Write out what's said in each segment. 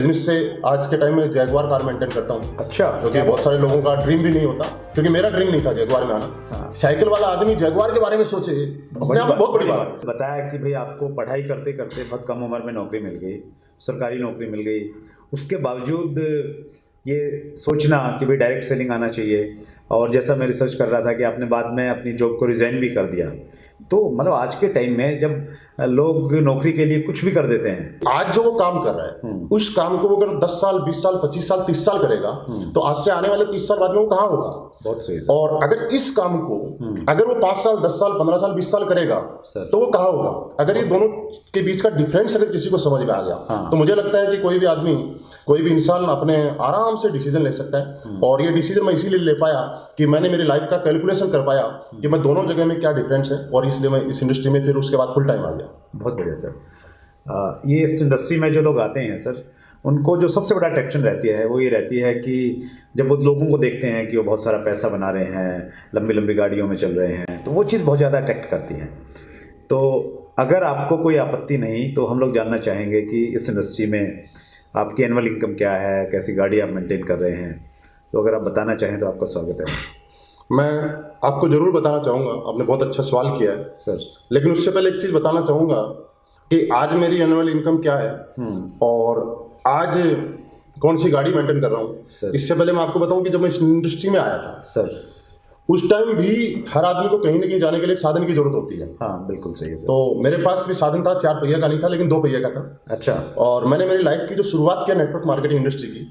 Business से आज के टाइम में जैगवार कार मेंटेन करता हूँ। अच्छा, क्योंकि बहुत सारे लोगों का ड्रीम भी नहीं होता, क्योंकि मेरा ड्रीम नहीं था जैगवार में आना। हाँ। साइकिल वाला आदमी जैगवार के बारे में सोचे, बहुत बड़ी बात। बताया कि भाई आपको पढ़ाई करते करते बहुत कम उम्र में नौकरी मिल गई, सरकारी नौकरी मिल गई, उसके बावजूद ये सोचना कि भाई डायरेक्ट सेलिंग आना चाहिए, और जैसा मैं रिसर्च कर रहा था कि आपने बाद में अपनी जॉब को रिज़ाइन भी कर दिया। तो मतलब आज के टाइम में जब लोग नौकरी के लिए कुछ भी कर देते हैं, आज जो वो काम कर रहा है उस काम को वो अगर 10 साल 20 साल 25 साल 30 साल करेगा तो आज से आने वाले 30 साल बाद में वो कहाँ होगा। बहुत सही। और अगर इस काम को अगर वो 5 साल 10 साल 15 साल 20 साल करेगा तो वो कहाँ होगा। अगर ये दोनों के बीच का डिफरेंस अगर किसी को समझ में आ गया तो मुझे लगता है कि कोई भी आदमी, कोई भी इंसान अपने आराम से डिसीजन ले सकता है। और ये डिसीजन मैं इसीलिए ले पाया कि मैंने मेरी लाइफ का कैलकुलेशन कर पाया कि मैं दोनों जगह में क्या डिफरेंस है, और इसलिए मैं इस इंडस्ट्री में फिर उसके बाद फुल टाइम आ गया। बहुत बढ़िया सर। ये इस इंडस्ट्री में जो लोग आते हैं सर, उनको जो सबसे बड़ा अट्रैक्शन रहती है वो ये रहती है कि जब वो लोगों को देखते हैं कि वो बहुत सारा पैसा बना रहे हैं, लंबी लंबी गाड़ियों में चल रहे हैं, तो वो चीज़ बहुत ज़्यादा अट्रैक्ट करती है। तो अगर आपको कोई आपत्ति नहीं तो हम लोग जानना चाहेंगे कि इस इंडस्ट्री में आपकी एनुअल इनकम क्या है, कैसी गाड़ी आप मेंटेन कर रहे हैं। तो अगर आप बताना चाहें तो आपका स्वागत है। मैं आपको ज़रूर बताना चाहूँगा, आपने बहुत अच्छा सवाल किया है सर। लेकिन उससे पहले एक चीज़ बताना चाहूँगा कि आज मेरी एनुअल इनकम क्या है और आज कौन सी गाड़ी मेंटेन कर रहा हूँ। इससे पहले मैं आपको बताऊँ कि जब मैं इस इंडस्ट्री में आया था सर, उस टाइम भी हर आदमी को कहीं ना कहीं जाने के लिए एक साधन की जरूरत होती है। हाँ बिल्कुल सही है सर। तो मेरे पास भी साधन था, 4 पहिया का नहीं था लेकिन 2 पहिया का था। अच्छा। और मैंने मेरी लाइफ की जो शुरुआत किया नेटवर्क मार्केटिंग इंडस्ट्री की,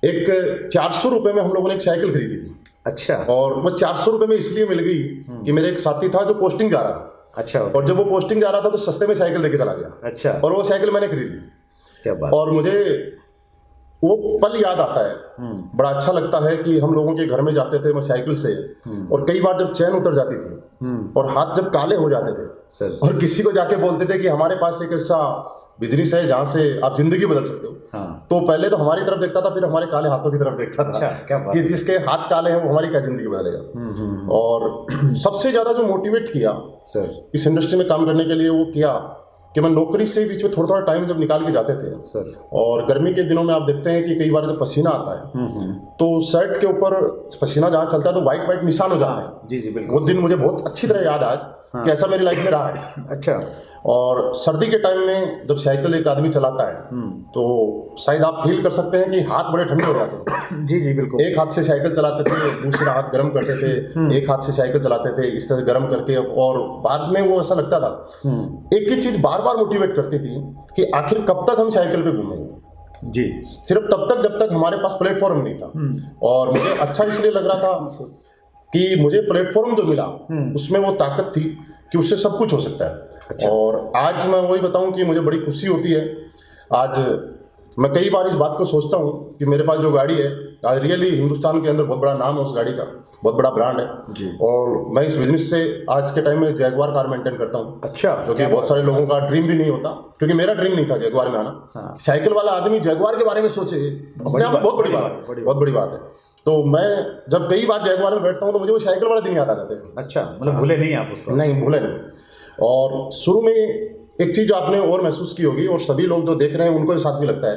एक 400 रुपये में हम लोगों ने एक साइकिल खरीदी थी। अच्छा। और वो 400 रुपये में इसलिए मिल गई कि मेरे एक साथी था जो पोस्टिंग जा रहा था। अच्छा। और जब वो पोस्टिंग जा रहा था तो सस्ते में साइकिल लेके चला गया। अच्छा। और वो साइकिल मैंने खरीद ली। क्या बात। और मुझे वो पल याद आता है, बड़ा अच्छा लगता है कि हम लोगों के घर में जाते थे मैं साइकिल से, और कई बार जब चैन उतर जाती थी और हाथ जब काले हो जाते थे सर, और किसी को जाके बोलते थे कि हमारे पास एक ऐसा बिजनेस है जहाँ से आप जिंदगी बदल सकते हो। हाँ। तो पहले तो हमारी तरफ देखता था, फिर हमारे काले हाथों की तरफ देखता था। अच्छा, क्या बात। कि जिसके हाथ काले हैं वो हमारी क्या जिंदगी बदलेगा। और सबसे ज्यादा जो मोटिवेट किया सर इस इंडस्ट्री में काम करने के लिए वो किया कि मैं नौकरी से बीच में थोड़ा थोड़ा टाइम जब निकाल के जाते थे सर, और गर्मी के दिनों में आप देखते हैं कि कई बार जब पसीना आता है तो शर्ट के ऊपर पसीना जहाँ चलता है तो वाइट वाइट निशान हो जाते हैं। जी जी बिल्कुल। वो दिन मुझे बहुत अच्छी तरह याद आज कि ऐसा मेरी लाइफ में रहा है। अच्छा। और सर्दी के टाइम में जब साइकिल एक आदमी चलाता है तो शायद आप फील कर सकते हैं कि हाथ बड़े ठंडे हो जाते हैं। जी जी बिल्कुल। एक हाथ से साइकिल चलाते थे, दूसरा हाथ गर्म करते थे, एक हाथ से साइकिल चलाते थे इस तरह गर्म करके, और बाद में वो ऐसा लगता था एक ही चीज बार बार मोटिवेट करती थी कि आखिर कब तक हम साइकिल पे घूमेंगे। जी। सिर्फ तब तक जब तक हमारे पास प्लेटफॉर्म नहीं था। और मुझे अच्छा इसलिए लग रहा था कि मुझे प्लेटफॉर्म जो मिला उसमें वो ताकत थी कि उससे सब कुछ हो सकता है। अच्छा। और आज मैं वही बताऊं कि मुझे बड़ी खुशी होती है। आज मैं कई बार इस बात को सोचता हूं कि मेरे पास जो गाड़ी है आज रियली हिंदुस्तान के अंदर बहुत बड़ा नाम है उस गाड़ी का, बहुत बड़ा ब्रांड है जी। और मैं इस बिजनेस से आज के टाइम में जैगवार कार मेंटेन करता हूँ। अच्छा। क्योंकि बहुत सारे लोगों का ड्रीम भी नहीं होता, क्योंकि मेरा ड्रीम नहीं था जैगवार में आना। हाँ। साइकिल वाला आदमी जैगवार के बारे में सोचे, बहुत बड़ी बात है। तो मैं जब कई बार जैगवार में बैठता हूँ तो मुझे वो साइकिल वाले दिन याद आ जाते हैं। अच्छा, मतलब भूले नहीं आप उसको? नहीं, भूले नहीं। और शुरू में एक चीज आपने और महसूस की होगी, और सभी लोग जो देख रहे हैं उनको भी साथ में लगता है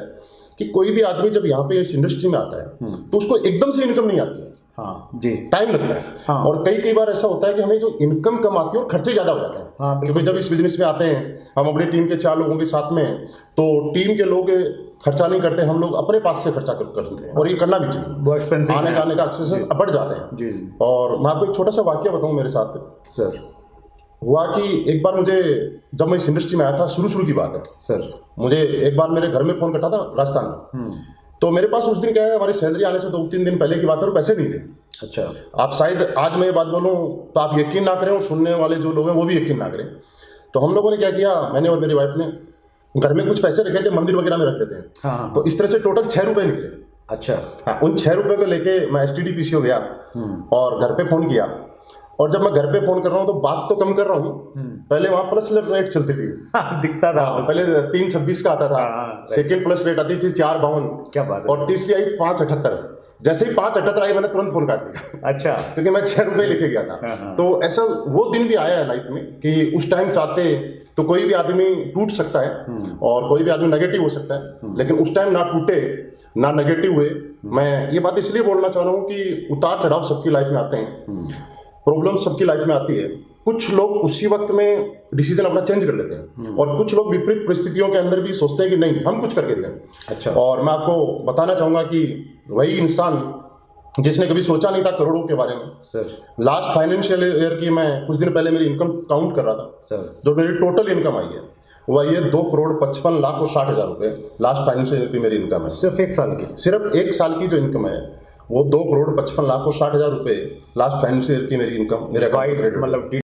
कि कोई भी आदमी जब यहाँ पे इस इंडस्ट्री में आता है तो उसको एकदम से इनकम नहीं आती है। हाँ जी, टाइम लगता है। हाँ। और कई बार ऐसा होता है कि हमें जो इनकम कम आती है और खर्चे ज्यादा हो जाते हैं। हाँ, क्योंकि जब इस बिजनेस में आते हैं हम अपनी टीम के 4 लोगों के साथ में, तो टीम के लोग खर्चा नहीं करते, हम लोग अपने पास से खर्चा करते हैं, और ये करना भी चाहिए। वो एक्सपेंसिव आने जाने का एक्सपेंसेस बढ़ जाते हैं जी। और मैं आपको एक छोटा सा वाक्य बताऊं मेरे साथ सर। हुआ कि एक बार मुझे, जब मैं इस इंडस्ट्री में आया था, शुरू की बात है सर, मुझे एक बार मेरे घर में फोन करता था राजस्थान में। तो मेरे पास उस दिन क्या है, हमारी सैलरी आने से 2-3 दिन पहले की बात है, और पैसे नहीं थे। अच्छा। आप शायद आज मैं ये बात बोलूँ तो आप यकीन ना करें, और सुनने वाले जो लोग हैं वो भी यकीन ना करें। तो हम लोगों ने क्या किया, मैंने और मेरी वाइफ ने घर में कुछ पैसे रखे थे, मंदिर वगैरह में रखे थे। हाँ। तो इस तरह से टोटल 6 रुपये निकले। अच्छा। हाँ, उन 6 रुपये को लेके मैं STD-PCO गया और घर पे फोन किया। और जब मैं घर पे फोन कर रहा हूँ तो बात तो कम कर रहा हूँ, पहले वहाँ प्लस रेट चलती थी। दिखता था पहले 3.26 का आता था, सेकंड प्लस रेट आती थी 4.52। क्या बात है। और तीसरी आई 5.78। जैसे ही 5 78 आई मैंने तुरंत फोन काट दिया अच्छा। क्योंकि मैं 6 रुपए लेके गया था। हाँ। तो ऐसा वो दिन भी आया है लाइफ में कि उस टाइम चाहते तो कोई भी आदमी टूट सकता है और कोई भी आदमी नेगेटिव हो सकता है, लेकिन उस टाइम ना टूटे ना नेगेटिव हुए। मैं ये बात इसलिए बोलना चाह रहा हूँ कि उतार चढ़ाव सबकी लाइफ में आते हैं, प्रॉब्लम सबकी लाइफ में आती है। कुछ लोग उसी वक्त में डिसीजन अपना चेंज कर लेते हैं और कुछ लोग विपरीत परिस्थितियों के अंदर भी सोचते हैं कि नहीं हम कुछ करके दिखाएं। अच्छा। और मैं आपको बताना चाहूंगा कि वही इंसान जिसने कभी सोचा नहीं था करोड़ों के बारे में सर, लास्ट फाइनेंशियल ईयर की मैं कुछ दिन पहले मेरी इनकम काउंट कर रहा था सर, जो मेरी टोटल इनकम आई है वह ये 2,55,60,000 रुपए लास्ट फाइनेंशियल ईयर की मेरी इनकम है। सिर्फ 1 साल की? सिर्फ 1 साल की जो इनकम है वो 2,55,60,000 रुपए लास्ट फाइनेंशियल ईयर की मेरी इनकम मेरे अकाउंट में क्रेडिट मतलब